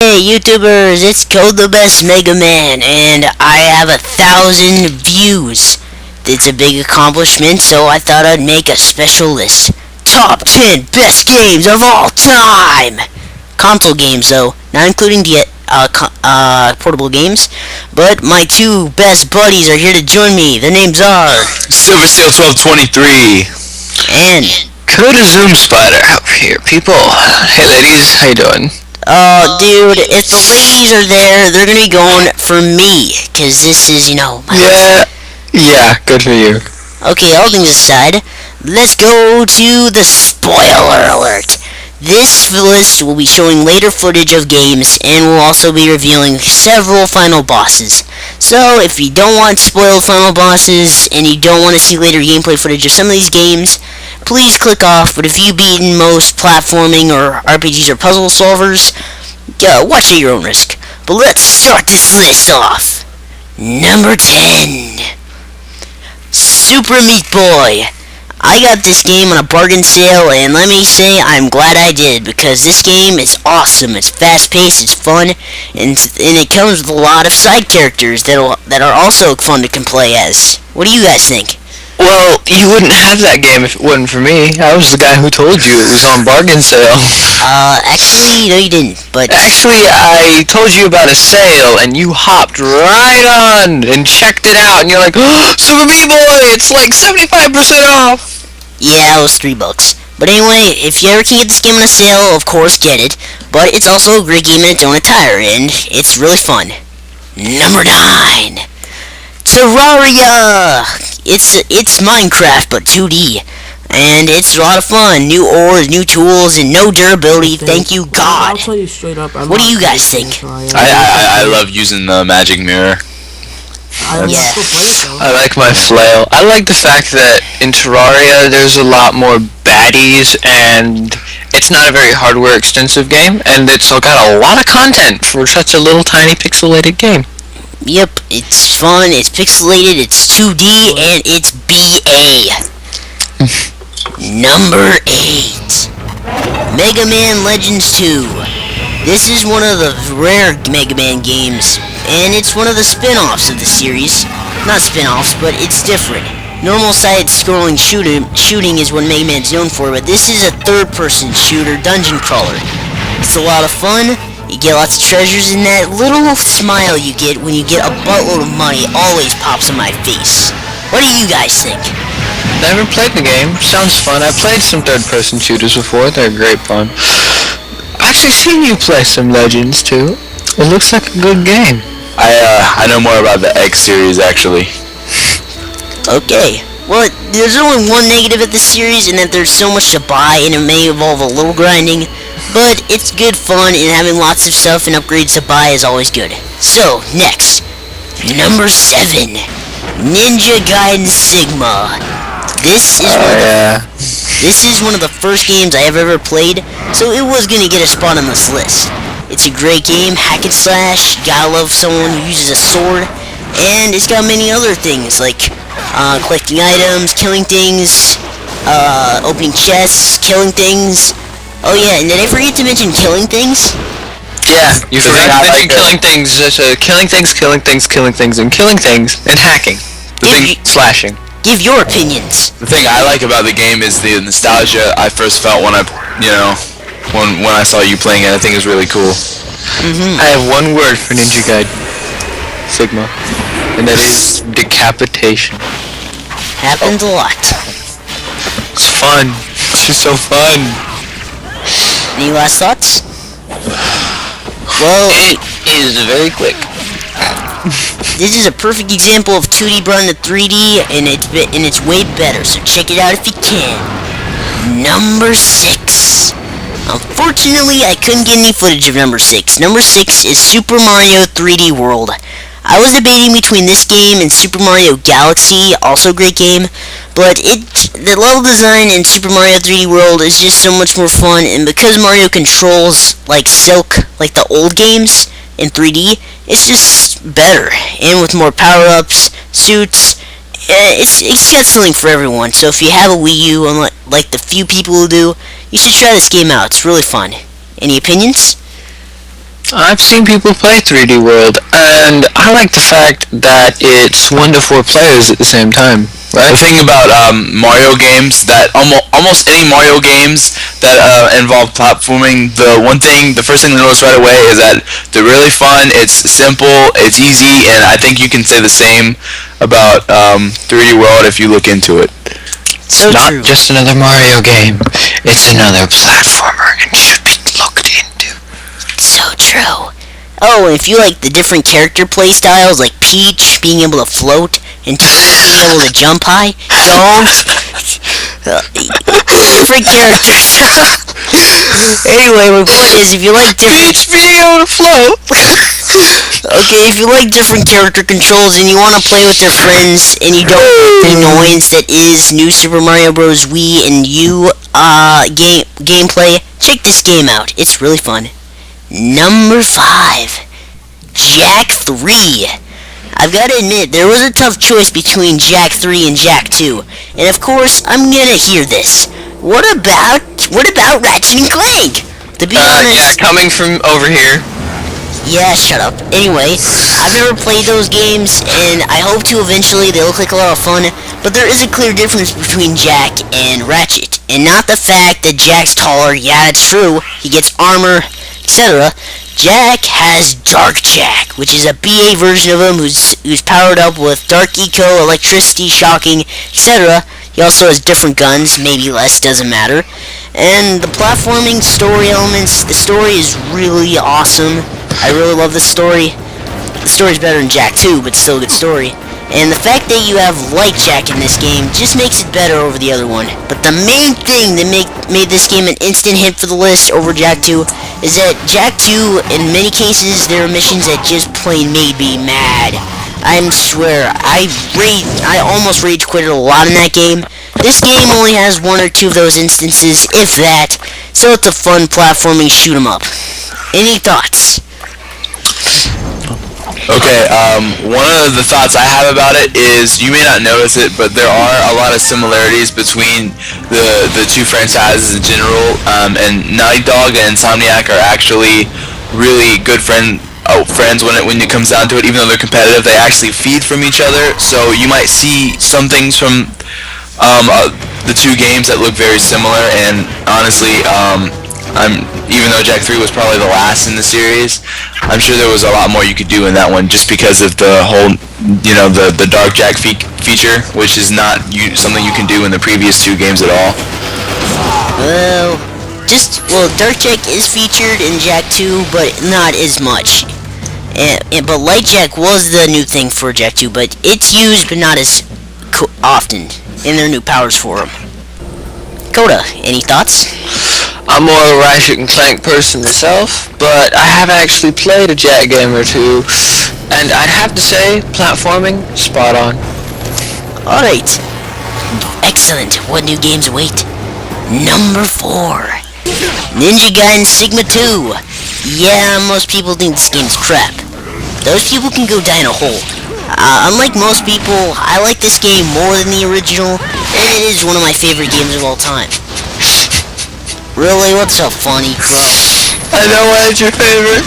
Hey YouTubers, it's Code the Best Mega Man, and I have 1,000 views. It's a big accomplishment, so I thought I'd make a special list. Top 10 best games of all time! Console games though, not including the portable games, but my two best buddies are here to join me. The names are... Silver Steel 1223. And... Coda Zoom Spider out here, people. Hey ladies, how you doing? Oh, dude, if the ladies are there, they're gonna be going for me, cause this is, Yeah, good for you. Okay, all things aside, let's go to the spoiler alert. This list will be showing later footage of games, and we'll also be revealing several final bosses. So, if you don't want spoiled final bosses, and you don't want to see later gameplay footage of some of these games, please click off. But if you've beaten most platforming or RPGs or puzzle solvers, watch at your own risk. But let's start this list off. Number 10. Super Meat Boy. I got this game on a bargain sale, and let me say I'm glad I did, because this game is awesome. It's fast-paced, it's fun, and it comes with a lot of side characters that are also fun to play as. What do you guys think? Well, you wouldn't have that game if it wasn't for me. I was the guy who told you it was on bargain sale. Actually, no you didn't, but... Actually, I told you about a sale, and you hopped right on and checked it out, and you're like, oh, Super Meat Boy, it's like 75% off! Yeah, it was $3. But anyway, if you ever can get this game on a sale, of course get it. But it's also a great game in its own attire, and it's really fun. Number 9. Terraria! It's Minecraft, but 2D. And it's a lot of fun. New ores, new tools, and no durability, thank you God. I'll tell you straight up. What do you guys think? I love using the magic mirror. I like my flail. I like the fact that in Terraria there's a lot more baddies, and it's not a very hardware extensive game, and it's got a lot of content for such a little tiny pixelated game. Yep, it's fun, it's pixelated, it's 2D, and it's BA. Number 8. Mega Man Legends 2. This is one of the rare Mega Man games, and it's one of the spin-offs of the series. Not spin-offs, but it's different. Normal side-scrolling shooting is what Mega Man's known for, but this is a third-person shooter dungeon crawler. It's a lot of fun. You get lots of treasures, and that little smile you get when you get a buttload of money always pops on my face. What do you guys think? Never played the game. Sounds fun. I've played some third-person shooters before. They're great fun. I've actually seen you play some Legends too. It looks like a good game. I know more about the X series actually. Okay. Well, there's only one negative at this series, and that there's so much to buy, and it may involve a little grinding. But it's good fun, and having lots of stuff and upgrades to buy is always good. So, next. Number 7. Ninja Gaiden Sigma. This is one of the first games I have ever played, so it was gonna get a spot on this list. It's a great game, hack and slash, gotta love someone who uses a sword, and it's got many other things, like collecting items, killing things, opening chests, killing things. Oh yeah, and did I forget to mention killing things? Yeah, you forgot to mention killing things. Killing things, and hacking. Slashing. Give your opinions. The thing I like about the game is the nostalgia I first felt when when I saw you playing it. I think it was really cool. I have one word for Ninja Gaiden Sigma, and that is decapitation. Happens a lot. It's fun. It's just so fun. Any last thoughts? Well, it is very quick. This is a perfect example of 2D brought into 3D, and it's way better, so check it out if you can. Number 6. Unfortunately, I couldn't get any footage of number 6. Number 6 is Super Mario 3D World. I was debating between this game and Super Mario Galaxy, also a great game, but the level design in Super Mario 3D World is just so much more fun, and because Mario controls like Silk, like the old games, in 3D, it's just better, and with more power-ups, suits, it's got something for everyone. So if you have a Wii U, like the few people who do, you should try this game out. It's really fun. Any opinions? I've seen people play 3D World, and I like the fact that it's 1 to 4 players at the same time. The thing about Mario games, that almost any Mario games that involve platforming, the first thing to notice right away is that they're really fun, it's simple, it's easy, and I think you can say the same about 3D World if you look into it. So Not true. just another Mario game, it's another platformer and should be looked into. So true. Oh, and if you like the different character play styles, like Peach being able to float and Toad being able to jump high, don't. Different characters. Anyway, my point is, if you like different... Peach being able to float! Okay, if you like different character controls and you want to play with your friends and you don't like the annoyance that is New Super Mario Bros. Wii and U gameplay, check this game out. It's really fun. Number 5. Jak 3. I've got to admit, there was a tough choice between Jak 3 and Jak 2. And of course, I'm gonna hear this. What about Ratchet and Clank? To be honest... Yeah, coming from over here. Yeah, shut up. Anyway, I've never played those games, and I hope to eventually. They look like a lot of fun, but there is a clear difference between Jak and Ratchet, and not the fact that Jak's taller. Yeah, it's true. He gets armor, etc. Jak has Dark Jak, which is a BA version of him who's powered up with Dark Eco, electricity, shocking, etc. He also has different guns, maybe less, doesn't matter. And the platforming story elements, the story is really awesome. I really love the story. The story's better than Jak 2, but still a good story. And the fact that you have Light Jak in this game just makes it better over the other one. But the main thing that made this game an instant hit for the list over Jak 2 is that Jak 2, in many cases, there are missions that just plain made me mad. I swear, I almost rage quitted a lot in that game. This game only has 1 or 2 of those instances, if that, so it's a fun platforming shoot 'em up. Any thoughts? Okay, one of the thoughts I have about it is, you may not notice it, but there are a lot of similarities between the two franchises in general, and Naughty Dog and Insomniac are actually really good friends when it comes down to it. Even though they're competitive, they actually feed from each other, so you might see some things from the two games that look very similar, and honestly, even though Jak 3 was probably the last in the series, I'm sure there was a lot more you could do in that one, just because of the whole, the Dark Jak feature, which is not something you can do in the previous 2 games at all. Dark Jak is featured in Jak 2, but not as much. But Light Jak was the new thing for Jak 2, but it's used, but not as often in their new powers for them. Coda, any thoughts? I'm more of a Ratchet and Clank person myself, but I have actually played a Jak game or 2, and I'd have to say, platforming, spot on. Alright. Excellent. What new games await? Number 4. Ninja Gaiden Sigma 2. Yeah, most people think this game's crap. Those people can go die in a hole. Unlike most people, I like this game more than the original, and it is one of my favorite games of all time. Really? What's so funny, bro? I know why it's your favorite.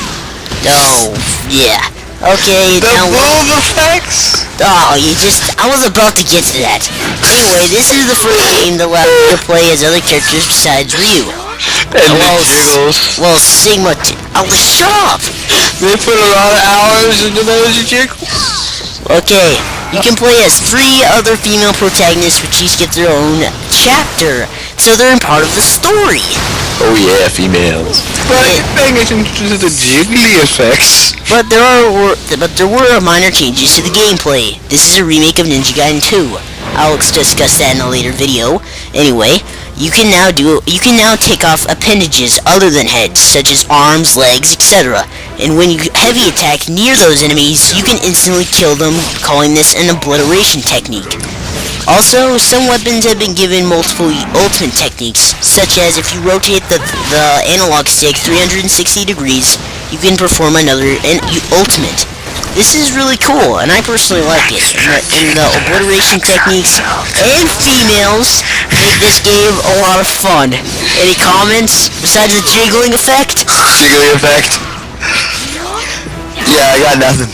Oh, yeah. Okay, The now move effects? Oh, I was about to get to that. Anyway, this is the first game that allowed me to play as other characters besides Ryu. And the jiggles. Well, Sigma... shut up! They put a lot of hours into those jiggles. Okay, you can play as 3 other female protagonists, which each get their own chapter, so they're in part of the story. Oh yeah, females. But paying attention to the jiggly effects. But there were minor changes to the gameplay. This is a remake of Ninja Gaiden 2. I'll discuss that in a later video. Anyway, you can now take off appendages other than heads, such as arms, legs, etc. And when you heavy attack near those enemies, you can instantly kill them, calling this an obliteration technique. Also, some weapons have been given multiple ultimate techniques, such as if you rotate the analog stick 360 degrees, you can perform another ultimate. This is really cool, and I personally like it. And the obliteration techniques and females make this game a lot of fun. Any comments besides the jiggling effect? Jiggly effect. I got nothing.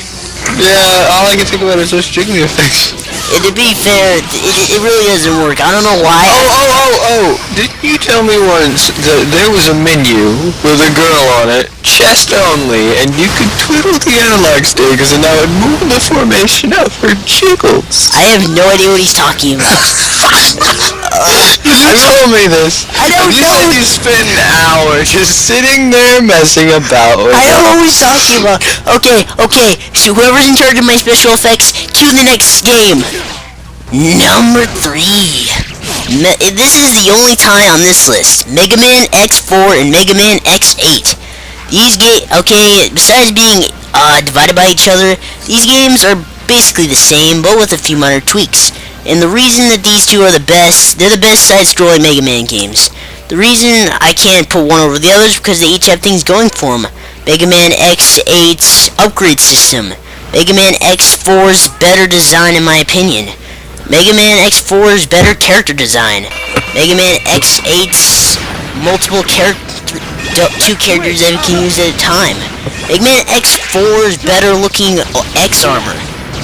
Yeah, all I can think about is those jiggly effects. And to be fair, it really doesn't work. I don't know why. Oh! Didn't you tell me once that there was a menu with a girl on it, chest only, and you could twiddle the analog stickers and that would move the formation of her jiggles? I have no idea what he's talking about. You told me this. I don't you know. said you spent an hour just sitting there messing about with I it. don't know what he's talking about. Okay. So whoever's in charge of my special effects, cue the next game. Number 3. This is the only tie on this list. Mega Man X4 and Mega Man X8. Besides being divided by each other, these games are basically the same, but with a few minor tweaks. And the reason that these two are the best, they're the best side-scrolling Mega Man games. The reason I can't put one over the other is because they each have things going for them. Mega Man X8's upgrade system. Mega Man X4's better design in my opinion. Mega Man X4's better character design. Mega Man X8's multiple two characters that we can use at a time. Mega Man X4's better looking X armor.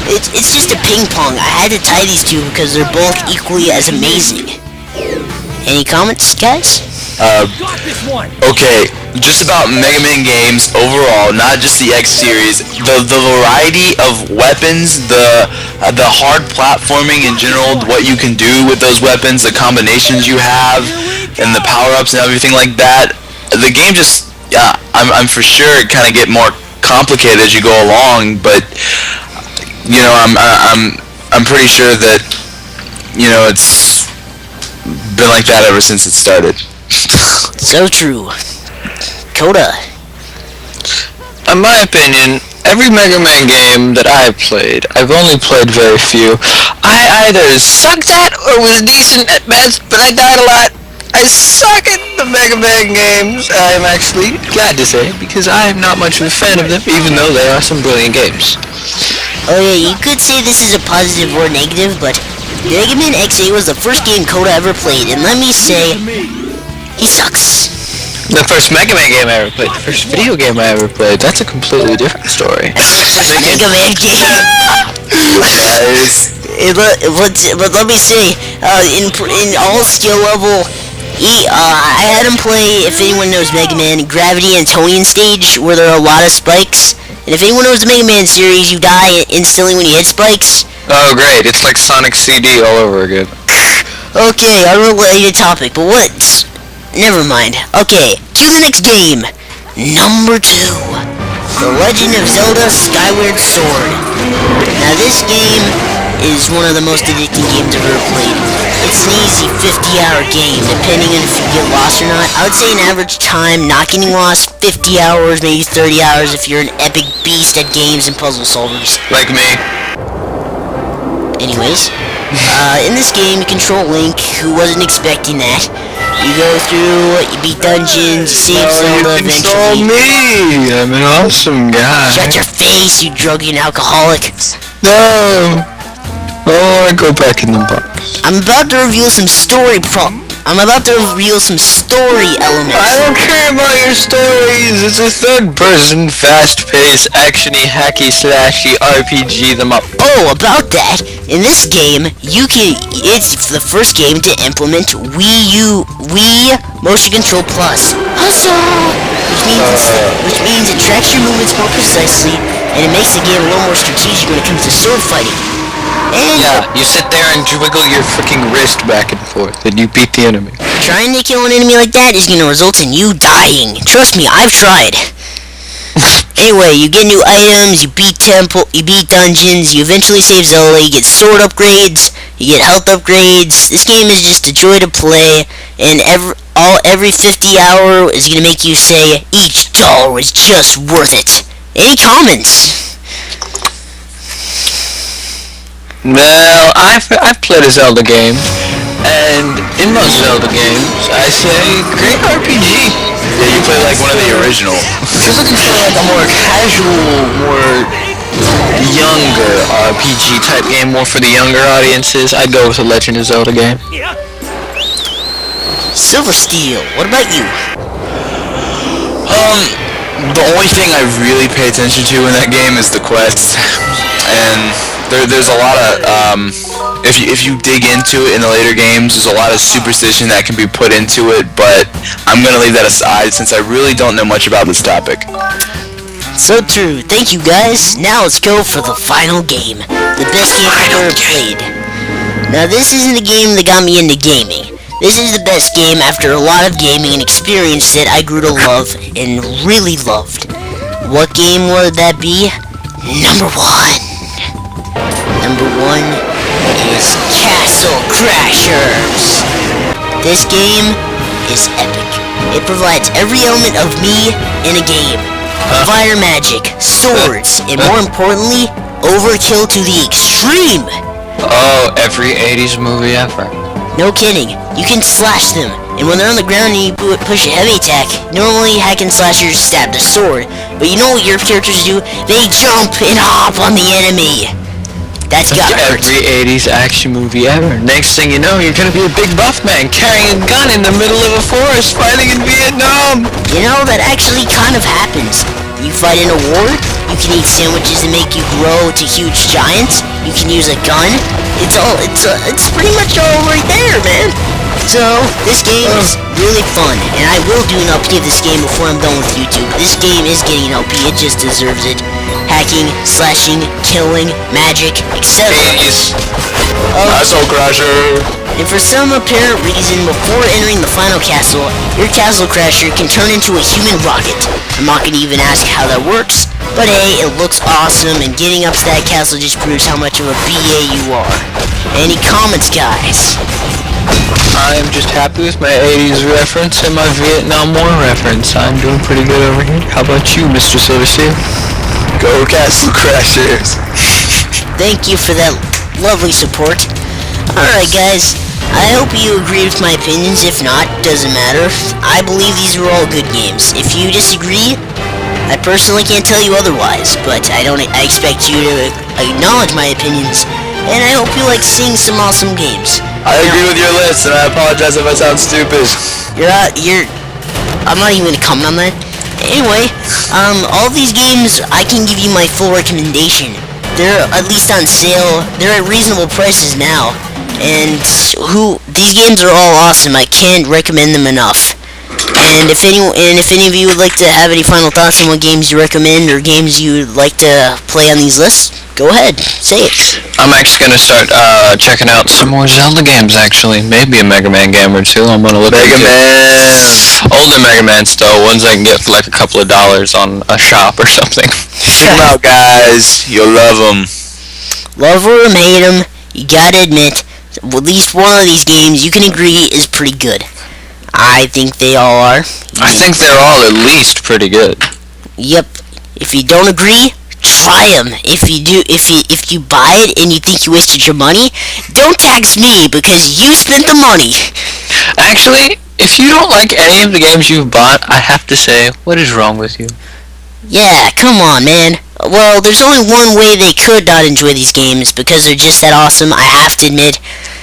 It's just a ping pong. I had to tie these two because they're both equally as amazing. Any comments, guys? Okay, just about Mega Man games overall, not just the X series. The variety of weapons, the hard platforming in general, what you can do with those weapons, the combinations you have, and the power-ups and everything like that. The game just, I'm for sure it kind of get more complicated as you go along, but you know, I'm pretty sure that it's been like that ever since it started. So true. Coda. In my opinion, every Mega Man game that I've played, I've only played very few. I either sucked at or was decent at best, but I died a lot. I suck at the Mega Man games, I'm actually glad to say, because I am not much of a fan of them, even though they are some brilliant games. Oh yeah, you could say this is a positive or negative, but Mega Man X8 was the first game Coda ever played, and let me say, he sucks. The first Mega Man game I ever played, the first video game I ever played, that's a completely different story. Mega Man game. But let me say, in all skill level, I had him play, if anyone knows Mega Man, Gravity Antonian stage, where there are a lot of spikes. And if anyone knows the Mega Man series, you die instantly when you hit spikes. Oh great, it's like Sonic CD all over again. Okay, unrelated topic, but what? Never mind. Okay, to the next game. Number 2. The Legend of Zelda Skyward Sword. Now this game is one of the most addicting games I've ever played. It's an easy 50-hour game, depending on if you get lost or not. I would say an average time not getting lost, 50 hours, maybe 30 hours if you're an epic beast at games and puzzle solvers. Like me. Anyways, in this game you control Link, who wasn't expecting that. You go through, you beat dungeons, you save Zelda you control eventually. me! I'm an awesome guy. Shut your face, you drunken alcoholic. No! I want to go back in the box. I'm about to reveal some story elements. I don't care about your stories. It's a third-person, fast-paced, actiony, hacky, slashy RPG them up. Oh, about that, in this game, it's the first game to implement Wii Motion Control Plus. Huzzah! Which means it tracks your movements more precisely, and it makes the game a little more strategic when it comes to sword fighting. And Yeah, you sit there and jiggle your freaking wrist back and forth, and you beat the enemy. trying to kill an enemy like that is gonna result in you dying. Trust me, I've tried. Anyway, you get new items, you beat dungeons, you eventually save Zelda, you get sword upgrades, you get health upgrades. This game is just a joy to play, and every 50 hour is gonna make you say, each dollar was just worth it. Any comments? Well, I've played a Zelda game, and in most Zelda games, I say, great RPG. Yeah, you play like one of the original. If you're looking for like a more casual, more younger RPG type game, more for the younger audiences, I'd go with a Legend of Zelda game. Silver Steel, what about you? The only thing I really pay attention to in that game is the quests, and there's a lot of if you dig into it in the later games, there's a lot of superstition that can be put into it. But I'm gonna leave that aside since I really don't know much about this topic. So true. Thank you, guys. Now let's go for the final game. The best game I've ever played. Now, this isn't a game that got me into gaming. This is the best game after a lot of gaming and experience that I grew to love and really loved. What game would that be? Number one. Number one is Castle Crashers. This game is epic. It provides every element of me in a game. Fire magic, swords, and more importantly, overkill to the extreme. Oh, every 80s movie ever. No kidding. You can slash them, and when they're on the ground and you push a heavy attack, normally hack and slashers stab the sword, but you know what your characters do? They jump and hop on the enemy. That's got hurt. Every 80s action movie ever. Next thing you know, you're gonna be a big buff man carrying a gun in the middle of a forest fighting in Vietnam. You know, that actually kind of happens. You fight in a war, you can eat sandwiches and make you grow to huge giants, you can use a gun, it's pretty much all right there, man. So, this game is really fun, and I will do an LP of this game before I'm done with YouTube. This game is getting an LP, it just deserves it. Hacking, slashing, killing, magic, etc. Castle Crasher! And for some apparent reason, before entering the final castle, your Castle Crasher can turn into a human rocket. I'm not gonna even ask how that works, but hey, it looks awesome, and getting up to that castle just proves how much of a BA you are. Any comments, guys? I'm just happy with my 80s reference and my Vietnam War reference. I'm doing pretty good over here. How about you, Mr. Silversteel? Go Castle Crashers! Thank you for that lovely support. Alright, guys. I hope you agree with my opinions. If not, doesn't matter. I believe these are all good games. If you disagree, I personally can't tell you otherwise, but I expect you to acknowledge my opinions, and I hope you like seeing some awesome games. I agree with your list, and I apologize if I sound stupid. I'm not even gonna comment on that. Anyway, all these games, I can give you my full recommendation. They're at least on sale. They're at reasonable prices now. And these games are all awesome. I can't recommend them enough. And if any of you would like to have any final thoughts on what games you recommend or games you would like to play on these lists, go ahead, say it. I'm actually gonna start checking out some more Zelda games. Actually, maybe a Mega Man game or two. I'm gonna look Mega Man. Older Mega Man still, ones I can get for like a couple of dollars on a shop or something. Check them out, guys. You'll love them. Love or hate them, you gotta admit, at least one of these games you can agree is pretty good. I think they all are. I think they're all at least pretty good. Yep. If you don't agree, try them. If you buy it and you think you wasted your money, don't tax me because you spent the money. Actually, if you don't like any of the games you've bought, I have to say, what is wrong with you? Yeah, come on, man. Well, there's only one way they could not enjoy these games because they're just that awesome. I have to admit,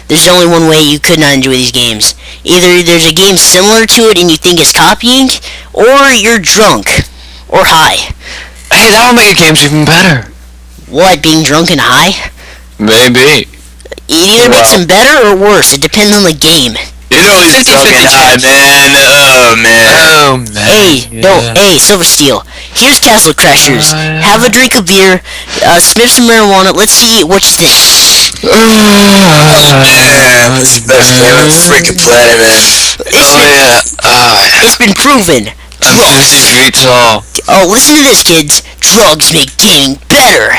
there's only one way you could not enjoy these games. Either there's a game similar to it and you think it's copying, or you're drunk. Or high. Hey, that would make games even better. What, being drunk and high? Maybe. It either makes them better or worse. It depends on the game. You know he's fucking high, man. Oh, man. Oh, man. Hey, Silversteel. Here's Castle Crashers. Have a drink of beer, sniff some marijuana. Let's see what you think. Man, that's the best game on the freaking planet, man. It's been proven. Drugs beats all. Oh, listen to this, kids. Drugs make gaming better.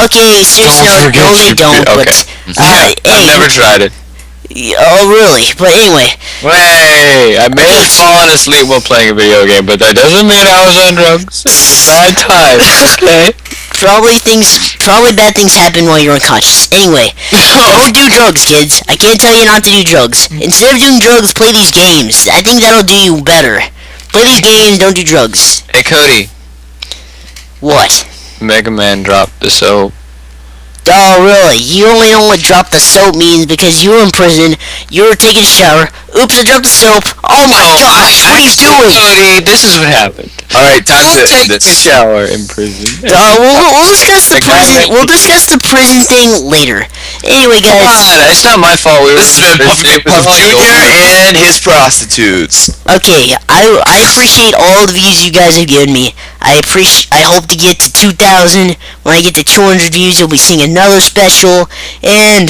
Okay, seriously, no, they don't. Okay. But I've never tried it. Oh, really? But anyway. Wait, I may have fallen asleep while playing a video game, but that doesn't mean I was on drugs. It was a bad time, okay? Probably bad things happen while you're unconscious. Anyway, don't do drugs, kids. I can't tell you not to do drugs. Instead of doing drugs, play these games. I think that'll do you better. Play these games, don't do drugs. Hey, Cody. What? Mega Man dropped, so Oh, really? You only know what drop the soap means because you were in prison, you were taking a shower. Oops, I dropped the soap. Oh my gosh, what are you doing? Cody, this is what happened. Alright, time to end Take a this. shower in prison. We'll discuss the The guy prison. that- We'll discuss the prison thing later. Anyway, Come guys. on, it's not my fault. This has been Puff Jr. and his prostitutes. Okay, I appreciate all the views you guys have given me. I hope to get to 2,000. When I get to 200 views, you'll be seeing another special. And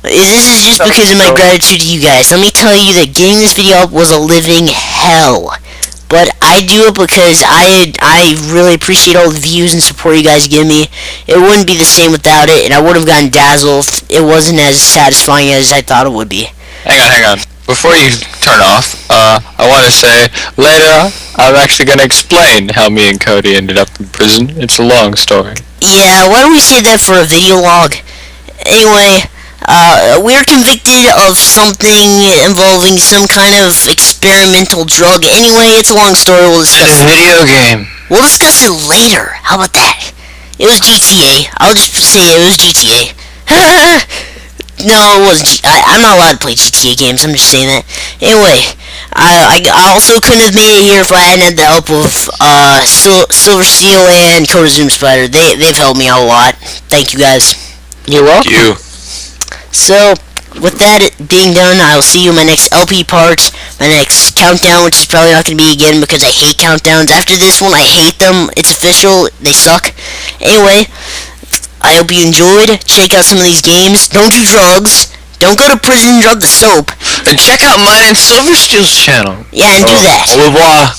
this is just because of my gratitude to you guys. Let me tell you that getting this video up was a living hell. But I do it because I really appreciate all the views and support you guys give me. It wouldn't be the same without it, and I would have gotten dazzled if it wasn't as satisfying as I thought it would be. Hang on. Before you turn off, I want to say later I'm actually going to explain how me and Cody ended up in prison. It's a long story. Yeah, why don't we save that for a video log? Anyway, we're convicted of something involving some kind of experimental drug. Anyway, it's a long story. We'll It's discuss a it. video game. We'll discuss it later. How about that? It was GTA. I'll just say it was GTA. No, it wasn't. I'm not allowed to play GTA games. I'm just saying that. Anyway, I also couldn't have made it here if I hadn't had the help of Silver Steel and Zoom Spider. They've helped me out a lot. Thank you guys. You're welcome. You. So, with that being done, I'll see you in my next LP part, my next countdown, which is probably not going to be again because I hate countdowns. After this one, I hate them. It's official. They suck. Anyway, I hope you enjoyed. Check out some of these games. Don't do drugs. Don't go to prison and drop the soap. And check out mine and Silversteel's channel. Yeah, and do that. Au revoir.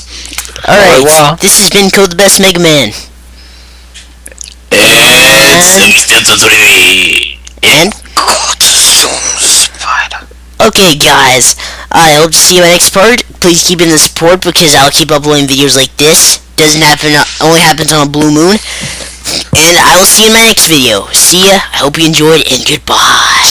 Alright, wow. this has been Code the Best Mega Man. And? Okay, guys, I hope to see you in my next part. Please keep in the support because I'll keep uploading videos like this. Doesn't happen, only happens on a blue moon. And I will see you in my next video. See ya, I hope you enjoyed, and goodbye.